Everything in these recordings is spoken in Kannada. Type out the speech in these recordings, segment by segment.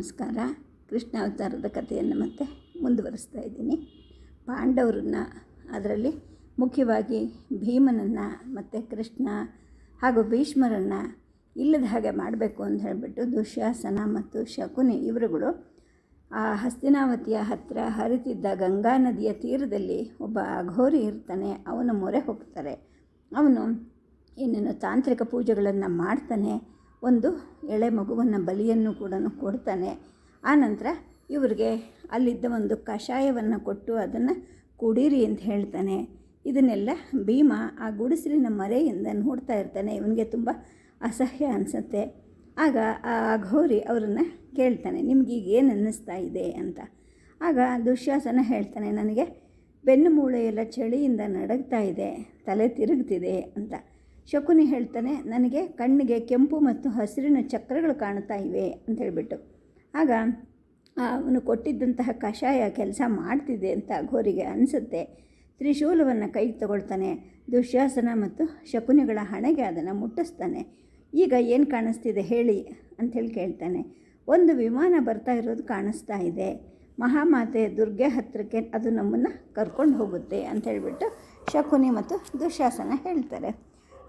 ನಮಸ್ಕಾರ. ಕೃಷ್ಣ ಅವತಾರದ ಕಥೆಯನ್ನು ಮತ್ತೆ ಮುಂದುವರಿಸ್ತಾ ಇದ್ದೀನಿ. ಪಾಂಡವರನ್ನು, ಅದರಲ್ಲಿ ಮುಖ್ಯವಾಗಿ ಭೀಮನನ್ನು ಮತ್ತು ಕೃಷ್ಣ ಹಾಗೂ ಭೀಷ್ಮರನ್ನು ಇಲ್ಲದ ಹಾಗೆ ಮಾಡಬೇಕು ಅಂತ ಹೇಳಿಬಿಟ್ಟು ದುಶ್ಯಾಸನ ಮತ್ತು ಶಕುನಿ ಇವರುಗಳು ಆ ಹಸ್ತಿನಾವತಿಯ ಹತ್ತಿರ ಹರಿತಿದ್ದ ಗಂಗಾ ನದಿಯ ತೀರದಲ್ಲಿ ಒಬ್ಬ ಅಘೋರಿ ಇರ್ತಾನೆ. ಅವನ ಮೊರೆ ಹೋಗ್ತಾರೆ. ಅವನು ಏನೇನು ತಾಂತ್ರಿಕ ಪೂಜೆಗಳನ್ನು ಮಾಡ್ತಾನೆ. ಒಂದು ಎಳೆ ಮಗುವನ್ನು ಬಲಿಯನ್ನು ಕೂಡ ಕೊಡ್ತಾನೆ. ಆನಂತರ ಇವರಿಗೆ ಅಲ್ಲಿದ್ದ ಒಂದು ಕಷಾಯವನ್ನು ಕೊಟ್ಟು ಅದನ್ನು ಕುಡೀರಿ ಅಂತ ಹೇಳ್ತಾನೆ. ಇದನ್ನೆಲ್ಲ ಭೀಮ ಆ ಗುಡಿಸಲಿನ ಮರೆಯಿಂದ ನೋಡ್ತಾ ಇರ್ತಾನೆ. ಇವನಿಗೆ ತುಂಬ ಅಸಹ್ಯ ಅನಿಸುತ್ತೆ. ಆಗ ಆ ಅಘೋರಿ ಅವರನ್ನು ಕೇಳ್ತಾನೆ, ನಿಮಗೀಗ ಏನು ಅನ್ನಿಸ್ತಾ ಇದೆ ಅಂತ. ಆಗ ದುಶ್ಯಾಸನ ಹೇಳ್ತಾನೆ, ನನಗೆ ಬೆನ್ನು ಮೂಳೆಯೆಲ್ಲ ಚಳಿಯಿಂದ ನಡಗ್ತಾ ಇದೆ, ತಲೆ ತಿರುಗ್ತಿದೆ ಅಂತ. ಶಕುನಿ ಹೇಳ್ತಾನೆ, ನನಗೆ ಕಣ್ಣಿಗೆ ಕೆಂಪು ಮತ್ತು ಹಸಿರಿನ ಚಕ್ರಗಳು ಕಾಣ್ತಾ ಇವೆ ಅಂತ ಹೇಳಿಬಿಟ್ಟು. ಆಗ ಅವನು ಕೊಟ್ಟಿದ್ದಂತಹ ಕಷಾಯ ಕೆಲಸ ಮಾಡ್ತಿದೆ ಅಂತ ಅಘೋರಿಗೆ ಅನಿಸುತ್ತೆ. ತ್ರಿಶೂಲವನ್ನು ಕೈಗೆ ತಗೊಳ್ತಾನೆ. ದುಶ್ಯಾಸನ ಮತ್ತು ಶಕುನಿಗಳ ಹಣೆಗೆ ಅದನ್ನು ಮುಟ್ಟಿಸ್ತಾನೆ. ಈಗ ಏನು ಕಾಣಿಸ್ತಿದೆ ಹೇಳಿ ಅಂಥೇಳಿ ಕೇಳ್ತಾನೆ. ಒಂದು ವಿಮಾನ ಬರ್ತಾ ಇರೋದು ಕಾಣಿಸ್ತಾ ಇದೆ. ಮಹಾಮಾತೆ ದುರ್ಗೆ ಹತ್ತಿರಕ್ಕೆ ಅದು ನಮ್ಮನ್ನು ಕರ್ಕೊಂಡು ಹೋಗುತ್ತೆ ಅಂಥೇಳ್ಬಿಟ್ಟು ಶಕುನಿ ಮತ್ತು ದುಶ್ಯಾಸನ ಹೇಳ್ತಾರೆ.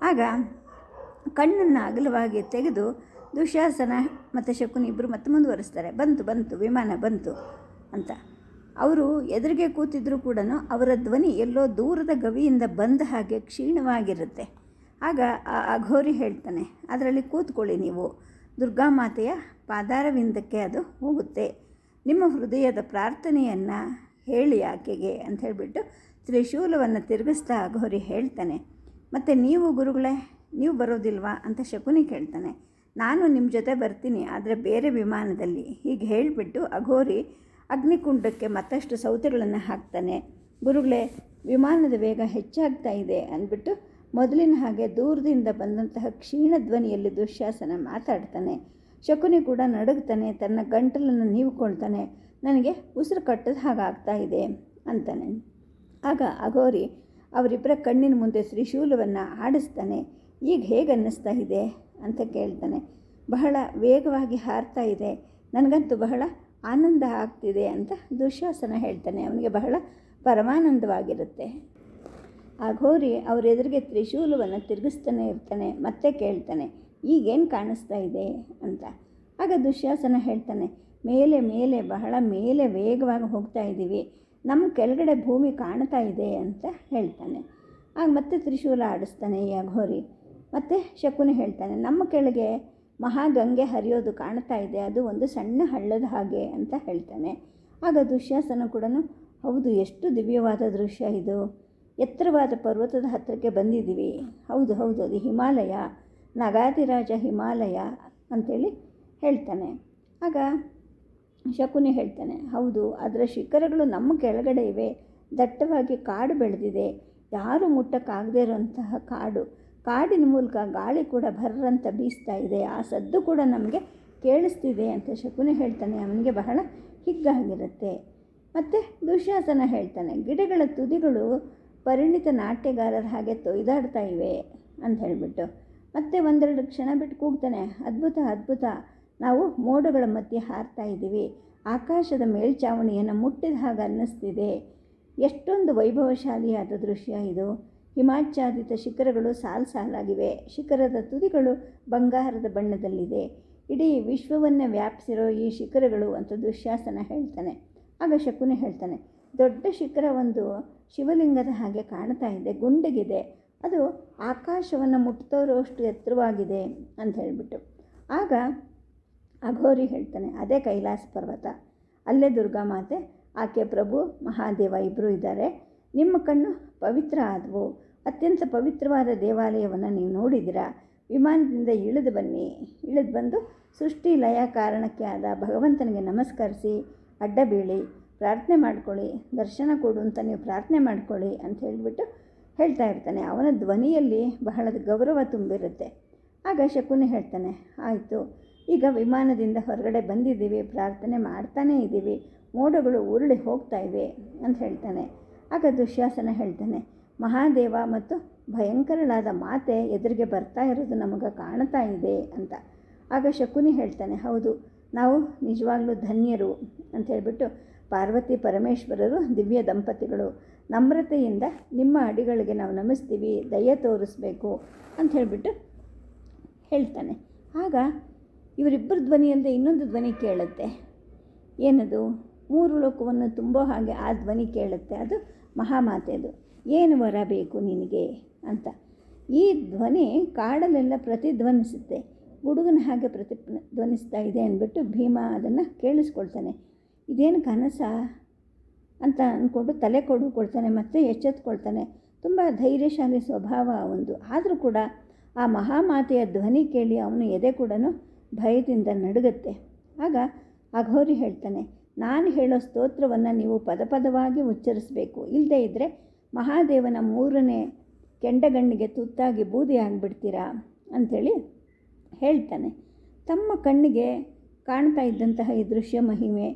ಆಗ ಕಣ್ಣನ್ನು ಅಗಲವಾಗಿ ತೆಗೆದು ದುಶ್ಯಾಸನ ಮತ್ತು ಶಕುನಿ ಇಬ್ಬರು ಮತ್ತೆ ಮುಂದುವರಿಸ್ತಾರೆ. ಬಂತು ವಿಮಾನ ಬಂತು ಅಂತ. ಅವರು ಎದುರಿಗೆ ಕೂತಿದ್ರೂ ಕೂಡ ಅವರ ಧ್ವನಿ ಎಲ್ಲೋ ದೂರದ ಗವಿಯಿಂದ ಬಂದ ಹಾಗೆ ಕ್ಷೀಣವಾಗಿರುತ್ತೆ. ಆಗ ಆ ಅಘೋರಿ ಹೇಳ್ತಾನೆ, ಅದರಲ್ಲಿ ಕೂತ್ಕೊಳ್ಳಿ ನೀವು, ದುರ್ಗಾಮಾತೆಯ ಪಾದಾರವಿಂದಕ್ಕೆ ಅದು ಹೋಗುತ್ತೆ. ನಿಮ್ಮ ಹೃದಯದ ಪ್ರಾರ್ಥನೆಯನ್ನು ಹೇಳಿ ಆಕೆಗೆ ಅಂತ ಹೇಳಿಬಿಟ್ಟು ತ್ರಿಶೂಲವನ್ನು ತಿರುಗಿಸ್ತಾ ಅಘೋರಿ ಹೇಳ್ತಾನೆ. ಮತ್ತು ನೀವು ಗುರುಗಳೇ, ನೀವು ಬರೋದಿಲ್ವಾ ಅಂತ ಶಕುನಿ ಕೇಳ್ತಾನೆ. ನಾನು ನಿಮ್ಮ ಜೊತೆ ಬರ್ತೀನಿ, ಆದರೆ ಬೇರೆ ವಿಮಾನದಲ್ಲಿ. ಹೀಗೆ ಹೇಳಿಬಿಟ್ಟು ಅಘೋರಿ ಅಗ್ನಿಕುಂಡಕ್ಕೆ ಮತ್ತಷ್ಟು ಸೌತೆಗಳನ್ನು ಹಾಕ್ತಾನೆ. ಗುರುಗಳೇ, ವಿಮಾನದ ವೇಗ ಹೆಚ್ಚಾಗ್ತಾ ಇದೆ ಅಂದ್ಬಿಟ್ಟು ಮೊದಲಿನ ಹಾಗೆ ದೂರದಿಂದ ಬಂದಂತಹ ಕ್ಷೀಣ ಧ್ವನಿಯಲ್ಲಿ ದುಶ್ಯಾಸನ ಮಾತಾಡ್ತಾನೆ. ಶಕುನಿ ಕೂಡ ನಡುಗ್ತಾನೆ, ತನ್ನ ಗಂಟಲನ್ನು ನೀವ್ಕೊಳ್ತಾನೆ. ನನಗೆ ಉಸಿರು ಕಟ್ಟದ ಹಾಗಾಗ್ತಾ ಇದೆ ಅಂತಾನೆ. ಆಗ ಅಘೋರಿ ಅವರಿಬ್ಬರ ಕಣ್ಣಿನ ಮುಂದೆ ತ್ರಿಶೂಲವನ್ನು ಆಡಿಸ್ತಾನೆ. ಈಗ ಹೇಗೆ ಅನ್ನಿಸ್ತಾ ಇದೆ ಅಂತ ಕೇಳ್ತಾನೆ. ಬಹಳ ವೇಗವಾಗಿ ಹಾರ್ತಾ ಇದೆ, ನನಗಂತೂ ಬಹಳ ಆನಂದ ಆಗ್ತಿದೆ ಅಂತ ದುಶ್ಯಾಸನ ಹೇಳ್ತಾನೆ. ಅವನಿಗೆ ಬಹಳ ಪರಮಾನಂದವಾಗಿರುತ್ತೆ. ಅಘೋರಿ ಅವರೆದುರಿಗೆ ತ್ರಿಶೂಲವನ್ನು ತಿರುಗಿಸ್ತಾನೆ ಇರ್ತಾನೆ. ಮತ್ತೆ ಕೇಳ್ತಾನೆ, ಈಗೇನು ಕಾಣಿಸ್ತಾ ಇದೆ ಅಂತ. ಆಗ ದುಶ್ಯಾಸನ ಹೇಳ್ತಾನೆ, ಮೇಲೆ ಬಹಳ ಮೇಲೆ ವೇಗವಾಗಿ ಹೋಗ್ತಾ ಇದ್ದೀವಿ, ನಮ್ಮ ಕೆಳಗಡೆ ಭೂಮಿ ಕಾಣ್ತಾ ಇದೆ ಅಂತ ಹೇಳ್ತಾನೆ. ಆಗ ಮತ್ತೆ ತ್ರಿಶೂಲ ಆಡಿಸ್ತಾನೆ ಈ ಅಘೋರಿ. ಮತ್ತು ಶಕುನಿ ಹೇಳ್ತಾನೆ, ನಮ್ಮ ಕೆಳಗೆ ಮಹಾಗಂಗೆ ಹರಿಯೋದು ಕಾಣ್ತಾ ಇದೆ, ಅದು ಒಂದು ಸಣ್ಣ ಹಳ್ಳದ ಹಾಗೆ ಅಂತ ಹೇಳ್ತಾನೆ. ಆಗ ದುಶ್ಯಾಸನ ಕೂಡ, ಹೌದು, ಎಷ್ಟು ದಿವ್ಯವಾದ ದೃಶ್ಯ ಇದು, ಎತ್ತರವಾದ ಪರ್ವತದ ಹತ್ತಿರಕ್ಕೆ ಬಂದಿದ್ದೀವಿ. ಹೌದು ಅದು ಹಿಮಾಲಯ, ನಗಾದಿರಾಜ ಹಿಮಾಲಯ ಅಂಥೇಳಿ ಹೇಳ್ತಾನೆ. ಆಗ ಶಕುನಿ ಹೇಳ್ತಾನೆ, ಹೌದು, ಅದರ ಶಿಖರಗಳು ನಮ್ಮ ಕೆಳಗಡೆ ಇವೆ, ದಟ್ಟವಾಗಿ ಕಾಡು ಬೆಳೆದಿದೆ, ಯಾರೂ ಮುಟ್ಟಕ್ಕಾಗದೇ ಇರೋಂತಹ ಕಾಡಿನ ಮೂಲಕ ಗಾಳಿ ಕೂಡ ಭರ್ರಂತ ಬೀಸ್ತಾ ಇದೆ, ಆ ಸದ್ದು ಕೂಡ ನಮಗೆ ಕೇಳಿಸ್ತಿದೆ ಅಂತ ಶಕುನಿ ಹೇಳ್ತಾನೆ. ಅವನಿಗೆ ಬಹಳ ಹಿಗ್ಗಾಗಿರುತ್ತೆ. ಮತ್ತು ದುಶ್ಯಾಸನ ಹೇಳ್ತಾನೆ, ಗಿಡಗಳ ತುದಿಗಳು ಪರಿಣಿತ ನಾಟ್ಯಗಾರರ ಹಾಗೆ ತೊಯ್ದಾಡ್ತಾ ಇವೆ ಅಂತ ಹೇಳಿಬಿಟ್ಟು. ಮತ್ತೆ ಒಂದೆರಡು ಕ್ಷಣ ಬಿಟ್ಟು ಕೂಗ್ತಾನೆ, ಅದ್ಭುತ, ನಾವು ಮೋಡಗಳ ಮಧ್ಯೆ ಹಾರ್ತಾ ಇದ್ದೀವಿ, ಆಕಾಶದ ಮೇಲ್ಛಾವಣಿಯನ್ನು ಮುಟ್ಟಿದ ಹಾಗೆ ಅನ್ನಿಸ್ತಿದೆ, ಎಷ್ಟೊಂದು ವೈಭವಶಾಲಿಯಾದ ದೃಶ್ಯ ಇದು. ಹಿಮಾಚ್ಛಾದಿತ ಶಿಖರಗಳು ಸಾಲಾಗಿವೆ, ಶಿಖರದ ತುದಿಗಳು ಬಂಗಾರದ ಬಣ್ಣದಲ್ಲಿದೆ, ಇಡೀ ವಿಶ್ವವನ್ನೇ ವ್ಯಾಪಿಸಿರೋ ಈ ಶಿಖರಗಳು ಅಂತ ದುಶ್ಯಾಸನ ಹೇಳ್ತಾನೆ. ಆಗ ಶಕುನಿ ಹೇಳ್ತಾನೆ, ದೊಡ್ಡ ಶಿಖರ ಒಂದು ಶಿವಲಿಂಗದ ಹಾಗೆ ಕಾಣ್ತಾ ಇದೆ, ಗುಂಡಗಿದೆ, ಅದು ಆಕಾಶವನ್ನು ಮುಟ್ಟೋರಷ್ಟು ಎತ್ತರವಾಗಿದೆ ಅಂತ ಹೇಳಿಬಿಟ್ಟು. ಆಗ ಅಘೋರಿ ಹೇಳ್ತಾನೆ, ಅದೇ ಕೈಲಾಸ ಪರ್ವತ, ಅಲ್ಲೇ ದುರ್ಗಾಮಾತೆ, ಆಕೆ ಪ್ರಭು ಮಹಾದೇವ ಇಬ್ಬರು ಇದ್ದಾರೆ. ನಿಮ್ಮ ಕಣ್ಣು ಪವಿತ್ರ ಆದವು, ಅತ್ಯಂತ ಪವಿತ್ರವಾದ ದೇವಾಲಯವನ್ನು ನೀವು ನೋಡಿದ್ದೀರಾ. ವಿಮಾನದಿಂದ ಇಳಿದು ಬಂದು ಸೃಷ್ಟಿ ಲಯ ಕಾರಣಕ್ಕೆ ಆದ ಭಗವಂತನಿಗೆ ನಮಸ್ಕರಿಸಿ ಅಡ್ಡ ಬೀಳಿ ಪ್ರಾರ್ಥನೆ ಮಾಡ್ಕೊಳ್ಳಿ, ದರ್ಶನ ಕೊಡು ಅಂತ ನೀವು ಪ್ರಾರ್ಥನೆ ಮಾಡ್ಕೊಳ್ಳಿ ಅಂತ ಹೇಳಿಬಿಟ್ಟು ಹೇಳ್ತಾ ಇರ್ತಾನೆ. ಅವನ ಧ್ವನಿಯಲ್ಲಿ ಬಹಳ ಗೌರವ ತುಂಬಿರುತ್ತೆ. ಆಗ ಶಕುನಿ ಹೇಳ್ತಾನೆ, ಆಯಿತು, ಈಗ ವಿಮಾನದಿಂದ ಹೊರಗಡೆ ಬಂದಿದ್ದೀವಿ, ಪ್ರಾರ್ಥನೆ ಮಾಡ್ತಾನೇ ಇದ್ದೀವಿ, ಮೋಡಗಳು ಉರುಳಿ ಹೋಗ್ತಾ ಇವೆ ಅಂತ ಹೇಳ್ತಾನೆ. ಆಗ ದುಶ್ಯಾಸನ ಹೇಳ್ತಾನೆ, ಮಹಾದೇವ ಮತ್ತು ಭಯಂಕರಳಾದ ಮಾತೆ ಎದುರಿಗೆ ಬರ್ತಾ ಇರೋದು ನಮಗೆ ಕಾಣ್ತಾ ಇದೆ ಅಂತ. ಆಗ ಶಕುನಿ ಹೇಳ್ತಾನೆ, ಹೌದು, ನಾವು ನಿಜವಾಗ್ಲೂ ಧನ್ಯರು ಅಂತ ಹೇಳಿಬಿಟ್ಟು ಪಾರ್ವತಿ ಪರಮೇಶ್ವರರು ದಿವ್ಯ ದಂಪತಿಗಳು, ನಮ್ರತೆಯಿಂದ ನಿಮ್ಮ ಅಡಿಗಳಿಗೆ ನಾವು ನಮಿಸ್ತೀವಿ, ದಯೆ ತೋರಿಸ್ಬೇಕು ಅಂತ ಹೇಳಿಬಿಟ್ಟು ಹೇಳ್ತಾನೆ. ಆಗ ಇವರಿಬ್ಬರ ಧ್ವನಿಯಲ್ಲದೆ ಇನ್ನೊಂದು ಧ್ವನಿ ಕೇಳುತ್ತೆ. ಏನದು? ಮೂರು ಲೋಕವನ್ನು ತುಂಬೋ ಹಾಗೆ ಆ ಧ್ವನಿ ಕೇಳುತ್ತೆ. ಅದು ಮಹಾಮಾತೆದು. ಏನು ವರ ಬೇಕು ನಿನಗೆ ಅಂತ. ಈ ಧ್ವನಿ ಕಾಡಲ್ಲೆಲ್ಲ ಪ್ರತಿಧ್ವನಿಸುತ್ತೆ. ಗುಡುಗನ ಹಾಗೆ ಪ್ರತಿಧ್ವನಿಸ್ತಾ ಇದೆ ಅಂದ್ಬಿಟ್ಟು ಭೀಮ ಅದನ್ನು ಕೇಳಿಸ್ಕೊಳ್ತಾನೆ. ಇದೇನು ಕನಸ ಅಂತ ಅಂದ್ಕೊಂಡು ತಲೆ ಕೊಡ್ತಾನೆ, ಮತ್ತು ಎಚ್ಚೆತ್ಕೊಳ್ತಾನೆ. ತುಂಬ ಧೈರ್ಯಶಾಲಿ ಸ್ವಭಾವ ಒಂದು. ಆದರೂ ಕೂಡ ಆ ಮಹಾಮಾತೆಯ ಧ್ವನಿ ಕೇಳಿ ಅವನು ಎದೆ ಕೂಡ ಭಯದಿಂದ ನಡುಗುತ್ತೆ. ಆಗ ಅಘೋರಿ ಹೇಳ್ತಾನೆ, ನಾನು ಹೇಳೋ ಸ್ತೋತ್ರವನ್ನು ನೀವು ಪದವಾಗಿ ಉಚ್ಚರಿಸಬೇಕು, ಇಲ್ಲದೇ ಇದ್ದರೆ ಮಹಾದೇವನ 3ನೇ ಕೆಂಡಗಣ್ಣಿಗೆ ತುತ್ತಾಗಿ ಬೂದಿ ಆಗಿಬಿಡ್ತೀರಾ ಅಂಥೇಳಿ ಹೇಳ್ತಾನೆ. ತಮ್ಮ ಕಣ್ಣಿಗೆ ಕಾಣ್ತಾ ಇದ್ದಂತಹ ಈ ದೃಶ್ಯ ಮಹಿಮೆ,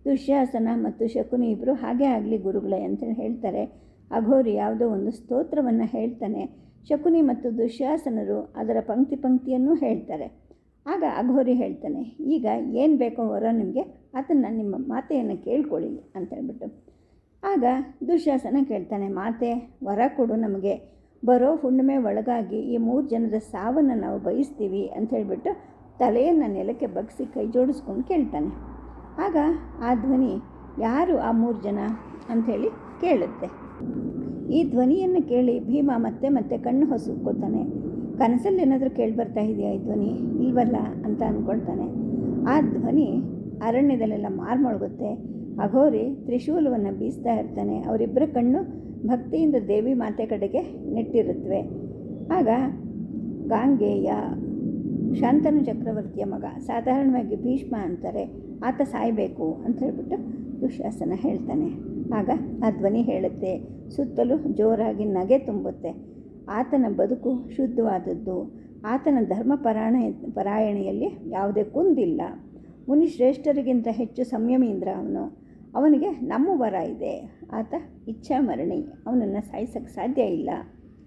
ದುಶ್ಯಾಸನ ಮತ್ತು ಶಕುನಿ ಇಬ್ಬರು ಹಾಗೇ ಆಗಲಿ ಗುರುಗಳೇ ಅಂತೇಳಿ ಹೇಳ್ತಾರೆ. ಅಘೋರಿ ಯಾವುದೋ ಒಂದು ಸ್ತೋತ್ರವನ್ನು ಹೇಳ್ತಾನೆ. ಶಕುನಿ ಮತ್ತು ದುಶ್ಯಾಸನರು ಅದರ ಪಂಕ್ತಿಯನ್ನೂ ಹೇಳ್ತಾರೆ. ಆಗ ಅಘೋರಿ ಹೇಳ್ತಾನೆ, ಈಗ ಏನು ಬೇಕೋ ವರ ನಿಮಗೆ, ಅದನ್ನು ನಿಮ್ಮ ಮಾತೆಯನ್ನು ಕೇಳ್ಕೊಳ್ಳಿ ಅಂತೇಳ್ಬಿಟ್ಟು. ಆಗ ದುಶ್ಯಾಸನ ಕೇಳ್ತಾನೆ, ಮಾತೆ ವರ ಕೊಡು, ನಮಗೆ ಬರೋ ಹುಣ್ಣಿಮೆ ಒಳಗಾಗಿ ಈ 3 ಜನದ ಸಾವನ್ನು ನಾವು ಬಯಸ್ತೀವಿ ಅಂಥೇಳ್ಬಿಟ್ಟು ತಲೆಯನ್ನು ನೆಲಕ್ಕೆ ಬಗ್ಗಿಸಿ ಕೈ ಜೋಡಿಸ್ಕೊಂಡು ಕೇಳ್ತಾನೆ. ಆಗ ಆ ಧ್ವನಿ, ಯಾರು ಆ 3 ಜನ ಅಂಥೇಳಿ ಕೇಳುತ್ತೆ. ಈ ಧ್ವನಿಯನ್ನು ಕೇಳಿ ಭೀಮ ಮತ್ತೆ ಕಣ್ಣು ಹೊಸಕೋತಾನೆ. ಕನಸಲ್ಲಿ ಏನಾದರೂ ಕೇಳಿಬರ್ತಾ ಇದೆಯಾ ಈ ಧ್ವನಿ? ಇಲ್ವಲ್ಲ ಅಂತ ಅಂದ್ಕೊಳ್ತಾನೆ. ಆ ಧ್ವನಿ ಅರಣ್ಯದಲ್ಲೆಲ್ಲ ಮಾರ್ಮೊಳಗುತ್ತೆ. ಅಘೋರಿ ತ್ರಿಶೂಲವನ್ನು ಬೀಸ್ತಾ ಇರ್ತಾನೆ. ಅವರಿಬ್ಬರ ಕಣ್ಣು ಭಕ್ತಿಯಿಂದ ದೇವಿ ಮಾತೆ ಕಡೆಗೆ ನೆಟ್ಟಿರುತ್ತವೆ. ಆಗ ಗಾಂಗೇಯ ಶಾಂತನು ಚಕ್ರವರ್ತಿಯ ಮಗ, ಸಾಧಾರಣವಾಗಿ ಭೀಷ್ಮ ಅಂತಾರೆ, ಆತ ಸಾಯಬೇಕು ಅಂತ ಹೇಳ್ಬಿಟ್ಟು ದುಶ್ಯಾಸನ ಹೇಳ್ತಾನೆ. ಆಗ ಆ ಧ್ವನಿ ಹೇಳುತ್ತೆ, ಸುತ್ತಲೂ ಜೋರಾಗಿ ನಗೆ ತುಂಬುತ್ತೆ. ಆತನ ಬದುಕು ಶುದ್ಧವಾದದ್ದು, ಆತನ ಪರಾಯಣೆಯಲ್ಲಿ ಯಾವುದೇ ಕುಂದಿಲ್ಲ. ಮುನಿಶ್ರೇಷ್ಠರಿಗಿಂತ ಹೆಚ್ಚು ಸಂಯಮೀಂದ್ರ ಅವನಿಗೆ ನಮ್ಮ ವರ ಇದೆ. ಆತ ಇಚ್ಛಾಮರಣಿ, ಅವನನ್ನು ಸಾಯಿಸೋಕ್ಕೆ ಸಾಧ್ಯ ಇಲ್ಲ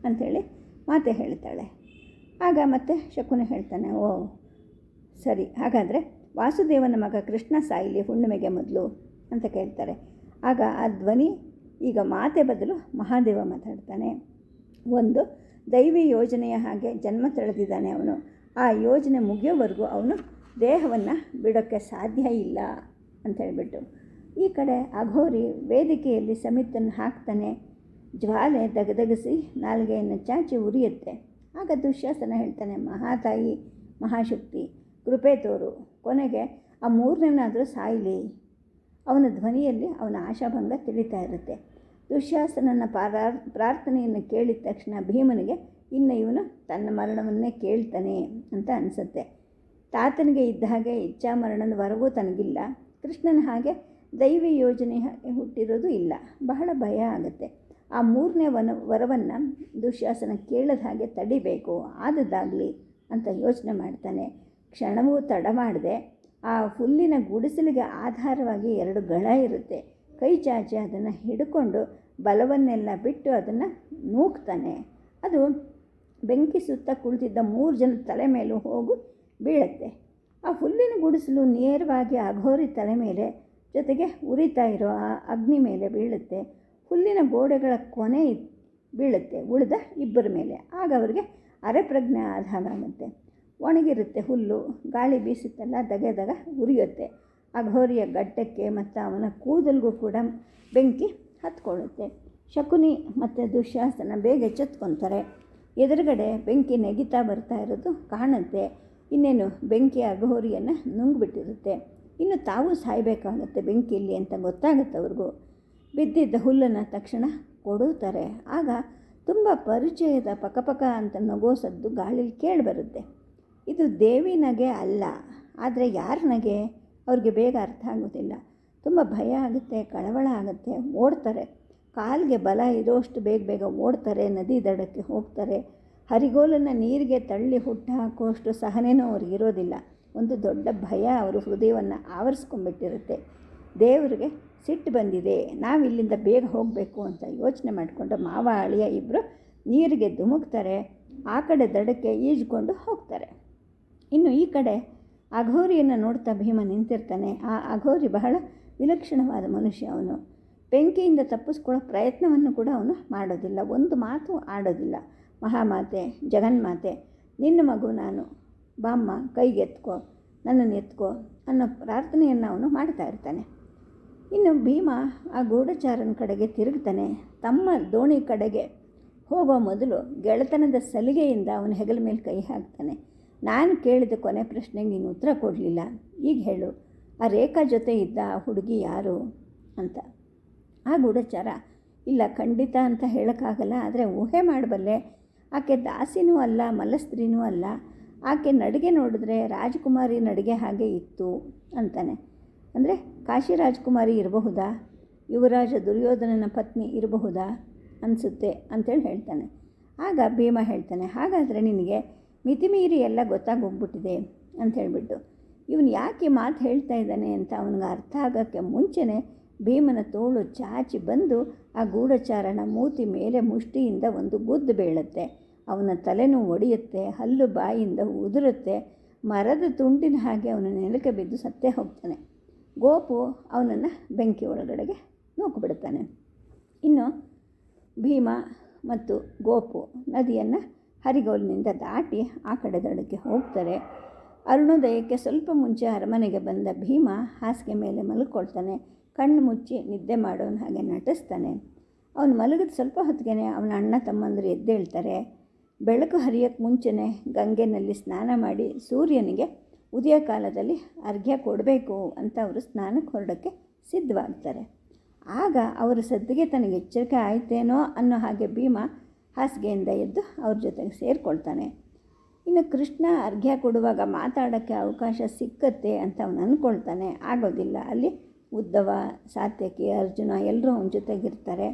ಅಂಥೇಳಿ ಮಾತೆ ಹೇಳ್ತಾಳೆ. ಆಗ ಮತ್ತೆ ಶಕುನಿ ಹೇಳ್ತಾನೆ, ಓ ಸರಿ, ಹಾಗಾದರೆ ವಾಸುದೇವನ ಮಗ ಕೃಷ್ಣ ಸಾಯಿಲಿ ಹುಣ್ಣಿಮೆಗೆ ಮೊದಲು ಅಂತ ಕೇಳ್ತಾರೆ. ಆಗ ಆ ಧ್ವನಿ ಈಗ ಮಾತೆ ಬದಲು ಮಹಾದೇವ ಮಾತಾಡ್ತಾನೆ. ಒಂದು ದೈವಿ ಯೋಜನೆಯ ಹಾಗೆ ಜನ್ಮ ತಳೆದಿದ್ದಾನೆ ಅವನು. ಆ ಯೋಜನೆ ಮುಗಿಯೋವರೆಗೂ ಅವನು ದೇಹವನ್ನು ಬಿಡೋಕ್ಕೆ ಸಾಧ್ಯ ಇಲ್ಲ ಅಂತ ಹೇಳ್ಬಿಟ್ಟು ಈ ಕಡೆ ಅಘೋರಿ ವೇದಿಕೆಯಲ್ಲಿ ಸಮಿತನ್ನು ಹಾಕ್ತಾನೆ. ಜ್ವಾಲೆ ದಗದಗಿಸಿ ನಾಲ್ಗೆಯನ್ನು ಚಾಚಿ ಉರಿಯುತ್ತೆ. ಆಗ ದುಶ್ಯಾಸನ ಹೇಳ್ತಾನೆ, ಮಹಾತಾಯಿ ಮಹಾಶಕ್ತಿ ಕೃಪೆ ತೋರು, ಕೊನೆಗೆ ಆ 3ನೇನಾದರೂ ಸಾಯಲಿ. ಅವನ ಧ್ವನಿಯಲ್ಲಿ ಅವನ ಆಶಾಭಂಗ ತಿಳಿತಾ ಇರುತ್ತೆ. ದುಶ್ಯಾಸನನ ಪ್ರಾರ್ಥನೆಯನ್ನು ಕೇಳಿದ ತಕ್ಷಣ ಭೀಮನಿಗೆ ಇನ್ನು ಇವನು ತನ್ನ ಮರಣವನ್ನೇ ಕೇಳ್ತಾನೆ ಅಂತ ಅನಿಸುತ್ತೆ. ತಾತನಿಗೆ ಇದ್ದ ಹಾಗೆ ಇಚ್ಛಾಮರಣದ ವರವೂ ತನಗಿಲ್ಲ. ಕೃಷ್ಣನ ಹಾಗೆ ದೈವಿ ಯೋಜನೆ ಹುಟ್ಟಿರೋದು ಇಲ್ಲ. ಬಹಳ ಭಯ ಆಗುತ್ತೆ. ಆ 3ನೇ ವರವನ್ನು ದುಶ್ಯಾಸನ ಕೇಳದ ಹಾಗೆ ತಡಿಬೇಕು, ಆದದ್ದಾಗಲಿ ಅಂತ ಯೋಚನೆ ಮಾಡ್ತಾನೆ. ಕ್ಷಣವೂ ತಡ ಮಾಡದೆ ಆ ಹುಲ್ಲಿನ ಗುಡಿಸಲಿಗೆ ಆಧಾರವಾಗಿ 2 ಗಳ ಇರುತ್ತೆ. ಕೈ ಚಾಚಿ ಅದನ್ನು ಹಿಡ್ಕೊಂಡು ಬಲವನ್ನೆಲ್ಲ ಬಿಟ್ಟು ಅದನ್ನು ನೂಕ್ತಾನೆ. ಅದು ಬೆಂಕಿ ಸುತ್ತ ಕುಳಿತಿದ್ದ 3 ಜನ ತಲೆ ಮೇಲೂ ಹೋಗಿ ಬೀಳುತ್ತೆ. ಆ ಹುಲ್ಲಿನ ಗುಡಿಸಲು ನೇರವಾಗಿ ಅಘೋರಿ ತಲೆ ಮೇಲೆ ಜೊತೆಗೆ ಉರಿತಾ ಇರೋ ಆ ಅಗ್ನಿ ಮೇಲೆ ಬೀಳುತ್ತೆ. ಹುಲ್ಲಿನ ಗೋಡೆಗಳ ಕೊನೆ ಬೀಳುತ್ತೆ ಉಳಿದ 2 ಮೇಲೆ. ಆಗ ಅವರಿಗೆ ಅರೆಪ್ರಜ್ಞೆ ಆದ ಹಾಗಾಗುತ್ತೆ. ಒಣಗಿರುತ್ತೆ ಹುಲ್ಲು, ಗಾಳಿ ಬೀಸುತ್ತಲ್ಲ, ದಗ ಉರಿಯುತ್ತೆ. ಅಘೋರಿಯ ಗಡ್ಡಕ್ಕೆ ಮತ್ತು ಅವನ ಕೂದಲಿಗೂ ಕೂಡ ಬೆಂಕಿ ಹತ್ಕೊಳ್ಳುತ್ತೆ. ಶಕುನಿ ಮತ್ತು ದುಶ್ಯಾಸನ ಬೇಗ ಎಚ್ಚೆತ್ಕೊತಾರೆ. ಎದುರುಗಡೆ ಬೆಂಕಿ ನೆಗಿತಾ ಬರ್ತಾ ಇರೋದು ಕಾಣುತ್ತೆ. ಇನ್ನೇನು ಬೆಂಕಿ ಅಘೋರಿಯನ್ನು ನುಂಗ್ಬಿಟ್ಟಿರುತ್ತೆ. ಇನ್ನು ತಾವು ಸಾಯಬೇಕಾಗುತ್ತೆ ಬೆಂಕಿಯಲ್ಲಿ ಅಂತ ಗೊತ್ತಾಗುತ್ತೆ ಅವ್ರಿಗೂ. ಬಿದ್ದಿದ್ದ ಹುಲ್ಲನ್ನು ತಕ್ಷಣ ಕೊಡುತ್ತಾರೆ. ಆಗ ತುಂಬ ಪರಿಚಯದ ಪಕಪಕ ಅಂತ ನಗೋ ಸದ್ದು ಗಾಳಿಲಿ ಕೇಳಿಬರುತ್ತೆ. ಇದು ದೇವಿ ನಗೆ ಅಲ್ಲ, ಆದರೆ ಯಾರ ನಗೆ ಅವ್ರಿಗೆ ಬೇಗ ಅರ್ಥ ಆಗೋದಿಲ್ಲ. ತುಂಬ ಭಯ ಆಗುತ್ತೆ, ಕಳವಳ ಆಗುತ್ತೆ. ಓಡ್ತಾರೆ. ಕಾಲಿಗೆ ಬಲ ಇರೋಷ್ಟು ಬೇಗ ಓಡ್ತಾರೆ. ನದಿ ದಡಕ್ಕೆ ಹೋಗ್ತಾರೆ. ಹರಿಗೋಲನ್ನು ನೀರಿಗೆ ತಳ್ಳಿ ಹುಟ್ಟು ಹಾಕುವಷ್ಟು ಸಹನೆಯೂ ಅವ್ರಿಗೆ ಇರೋದಿಲ್ಲ. ಒಂದು ದೊಡ್ಡ ಭಯ ಅವರು ಹೃದಯವನ್ನು ಆವರಿಸ್ಕೊಂಡ್ಬಿಟ್ಟಿರುತ್ತೆ. ದೇವರಿಗೆ ಸಿಟ್ಟು ಬಂದಿದೆ, ನಾವು ಇಲ್ಲಿಂದ ಬೇಗ ಹೋಗಬೇಕು ಅಂತ ಯೋಚನೆ ಮಾಡಿಕೊಂಡು ಮಾವ ಅಳಿಯ ಇಬ್ಬರು ನೀರಿಗೆ ಧುಮುಕ್ತಾರೆ. ಆ ಕಡೆ ದಡಕ್ಕೆ ಈಜ್ಕೊಂಡು ಹೋಗ್ತಾರೆ. ಇನ್ನು ಈ ಕಡೆ ಅಘೋರಿಯನ್ನು ನೋಡ್ತಾ ಭೀಮ ನಿಂತಿರ್ತಾನೆ. ಆ ಅಘೋರಿ ಬಹಳ ವಿಲಕ್ಷಣವಾದ ಮನುಷ್ಯ. ಅವನು ಬೆಂಕಿಯಿಂದ ತಪ್ಪಿಸ್ಕೊಳ್ಳೋ ಪ್ರಯತ್ನವನ್ನು ಕೂಡ ಅವನು ಮಾಡೋದಿಲ್ಲ, ಒಂದು ಮಾತು ಆಡೋದಿಲ್ಲ. ಮಹಾಮಾತೆ, ಜಗನ್ಮಾತೆ, ನಿನ್ನ ಮಗು ನಾನು, ಬಾಮ್ಮ ಕೈಗೆತ್ಕೋ, ನನ್ನನ್ನು ಎತ್ಕೋ ಅನ್ನೋ ಪ್ರಾರ್ಥನೆಯನ್ನು ಅವನು ಮಾಡ್ತಾ ಇರ್ತಾನೆ. ಇನ್ನು ಭೀಮ ಆ ಗೂಢಚಾರನ ಕಡೆಗೆ ತಿರುಗ್ತಾನೆ. ತಮ್ಮ ದೋಣಿ ಕಡೆಗೆ ಹೋಗೋ ಮೊದಲು ಗೆಳೆತನದ ಸಲಿಗೆಯಿಂದ ಅವನ ಹೆಗಲ ಮೇಲೆ ಕೈ ಹಾಕ್ತಾನೆ. ನಾನು ಕೇಳಿದ ಕೊನೆ ಪ್ರಶ್ನೆಗೆ ನೀನು ಉತ್ತರ ಕೊಡಲಿಲ್ಲ, ಈಗ ಹೇಳು, ಆ ರೇಖಾ ಜೊತೆ ಇದ್ದ ಆ ಹುಡುಗಿ ಯಾರು ಅಂತ. ಆ ಗೂಢಚಾರ, ಇಲ್ಲ ಖಂಡಿತ ಅಂತ ಹೇಳೋಕ್ಕಾಗಲ್ಲ, ಆದರೆ ಊಹೆ ಮಾಡಬಲ್ಲೆ. ಆಕೆ ದಾಸಿನೂ ಅಲ್ಲ, ಮಲಸ್ತ್ರೀನೂ ಅಲ್ಲ. ಆಕೆ ನಡಿಗೆ ನೋಡಿದ್ರೆ ರಾಜಕುಮಾರಿ ನಡಿಗೆ ಹಾಗೆ ಇತ್ತು ಅಂತಾನೆ. ಅಂದರೆ ಕಾಶಿ ರಾಜಕುಮಾರಿ ಇರಬಹುದಾ, ಯುವರಾಜ ದುರ್ಯೋಧನನ ಪತ್ನಿ ಇರಬಹುದಾ ಅನಿಸುತ್ತೆ ಅಂಥೇಳಿ ಹೇಳ್ತಾನೆ. ಆಗ ಭೀಮ ಹೇಳ್ತಾನೆ, ಹಾಗಾದರೆ ನಿನಗೆ ಮಿತಿಮೀರಿ ಎಲ್ಲ ಗೊತ್ತಾಗೋಗ್ಬಿಟ್ಟಿದೆ ಅಂತ ಹೇಳಿಬಿಟ್ಟು. ಇವನು ಯಾಕೆ ಮಾತು ಹೇಳ್ತಾ ಇದ್ದಾನೆ ಅಂತ ಅವನಿಗೆ ಅರ್ಥ ಆಗೋಕ್ಕೆ ಮುಂಚೆನೇ ಭೀಮನ ತೋಳು ಚಾಚಿ ಬಂದು ಆ ಗೂಢಚಾರನ ಮೂತಿ ಮೇಲೆ ಮುಷ್ಟಿಯಿಂದ ಒಂದು ಗುದ್ದು ಬೀಳುತ್ತೆ. ಅವನ ತಲೆನೂ ಒಡೆಯುತ್ತೆ, ಹಲ್ಲು ಬಾಯಿಯಿಂದ ಉದುರುತ್ತೆ, ಮರದ ತುಂಡಿನ ಹಾಗೆ ಅವನ ನೆಲಕ್ಕೆ ಬಿದ್ದು ಸತ್ತೇ ಹೋಗ್ತಾನೆ. ಗೋಪು ಅವನನ್ನು ಬೆಂಕಿ ಒಳಗಡೆಗೆ ನೂಕಿಬಿಡ್ತಾನೆ. ಇನ್ನು ಭೀಮ ಮತ್ತು ಗೋಪು ನದಿಯನ್ನು ಹರಿಗೋಲಿನಿಂದ ದಾಟಿ ಆ ಕಡೆ ದಡಕ್ಕೆ ಹೋಗ್ತಾರೆ. ಅರುಣೋದಯಕ್ಕೆ ಸ್ವಲ್ಪ ಮುಂಚೆ ಅರಮನೆಗೆ ಬಂದ ಭೀಮ ಹಾಸಿಗೆ ಮೇಲೆ ಮಲ್ಕೊಳ್ತಾನೆ. ಕಣ್ಣು ಮುಚ್ಚಿ ನಿದ್ದೆ ಮಾಡೋನ ಹಾಗೆ ನಟಿಸ್ತಾನೆ. ಅವನು ಮಲಗಿದ ಸ್ವಲ್ಪ ಹೊತ್ತಿಗೆ ಅವನ ಅಣ್ಣ ತಮ್ಮಂದರು ಎದ್ದೇಳ್ತಾರೆ. ಬೆಳಕು ಹರಿಯೋಕ್ಕೆ ಮುಂಚೆನೇ ಗಂಗೆನಲ್ಲಿ ಸ್ನಾನ ಮಾಡಿ ಸೂರ್ಯನಿಗೆ ಉದಯ ಕಾಲದಲ್ಲಿ ಅರ್ಘ್ಯ ಕೊಡಬೇಕು ಅಂತ ಅವರು ಸ್ನಾನಕ್ಕೆ ಹೊರಡೋಕ್ಕೆ ಸಿದ್ಧವಾಗ್ತಾರೆ. ಆಗ ಅವರ ಸದ್ದಿಗೆ ತನಗೆ ಎಚ್ಚರಿಕೆ ಆಯ್ತೇನೋ ಅನ್ನೋ ಹಾಗೆ ಭೀಮ ಹಾಸಿಗೆಯಿಂದ ಎದ್ದು ಅವ್ರ ಜೊತೆಗೆ ಸೇರಿಕೊಳ್ತಾನೆ. ಇನ್ನು ಕೃಷ್ಣ ಅರ್ಘ್ಯ ಕೊಡುವಾಗ ಮಾತಾಡೋಕ್ಕೆ ಅವಕಾಶ ಸಿಕ್ಕತ್ತೆ ಅಂತ ಅವನು ಅಂದ್ಕೊಳ್ತಾನೆ. ಆಗೋದಿಲ್ಲ. ಅಲ್ಲಿ ಉದ್ಧವ, ಸಾತ್ಯಕಿ, ಅರ್ಜುನ ಎಲ್ಲರೂ ಅವನ ಜೊತೆಗಿರ್ತಾರೆ.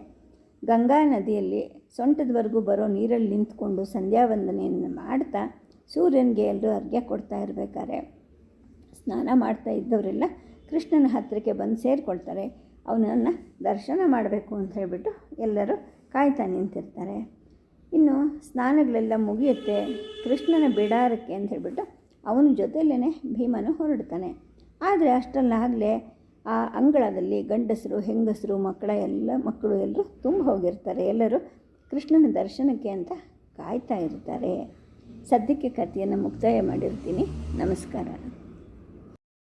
ಗಂಗಾ ನದಿಯಲ್ಲಿ ಸೊಂಟದವರೆಗೂ ಬರೋ ನೀರಲ್ಲಿ ನಿಂತ್ಕೊಂಡು ಸಂಧ್ಯಾವಂದನೆಯನ್ನು ಮಾಡ್ತಾ ಸೂರ್ಯನಿಗೆ ಎಲ್ಲರೂ ಅರ್ಘ್ಯ ಕೊಡ್ತಾ ಇರಬೇಕಾದ್ರೆ ಸ್ನಾನ ಮಾಡ್ತಾ ಇದ್ದವರೆಲ್ಲ ಕೃಷ್ಣನ ಹತ್ತಿರಕ್ಕೆ ಬಂದು ಸೇರಿಕೊಳ್ತಾರೆ. ಅವನನ್ನು ದರ್ಶನ ಮಾಡಬೇಕು ಅಂತ ಹೇಳಿಬಿಟ್ಟು ಎಲ್ಲರೂ ಕಾಯ್ತಾ ನಿಂತಿರ್ತಾರೆ. ಇನ್ನು ಸ್ನಾನಗಳೆಲ್ಲ ಮುಗಿಯುತ್ತೆ. ಕೃಷ್ಣನ ಬಿಡಾರಕ್ಕೆ ಅಂತ ಹೇಳಿಬಿಟ್ಟು ಅವನ ಜೊತೆಯಲ್ಲೇ ಭೀಮನು ಹೊರಡ್ತಾನೆ. ಆದರೆ ಅಷ್ಟರಲ್ಲಾಗಲೇ ಆ ಅಂಗಳದಲ್ಲಿ ಗಂಡಸರು, ಹೆಂಗಸರು, ಮಕ್ಕಳು ಎಲ್ಲರೂ ತುಂಬ ಹೋಗಿರ್ತಾರೆ. ಎಲ್ಲರೂ ಕೃಷ್ಣನ ದರ್ಶನಕ್ಕೆ ಅಂತ ಕಾಯ್ತಾ ಇರ್ತಾರೆ. ಸದ್ಯಕ್ಕೆ ಕಥೆಯನ್ನು ಮುಕ್ತಾಯ ಮಾಡಿರ್ತೀನಿ. ನಮಸ್ಕಾರ.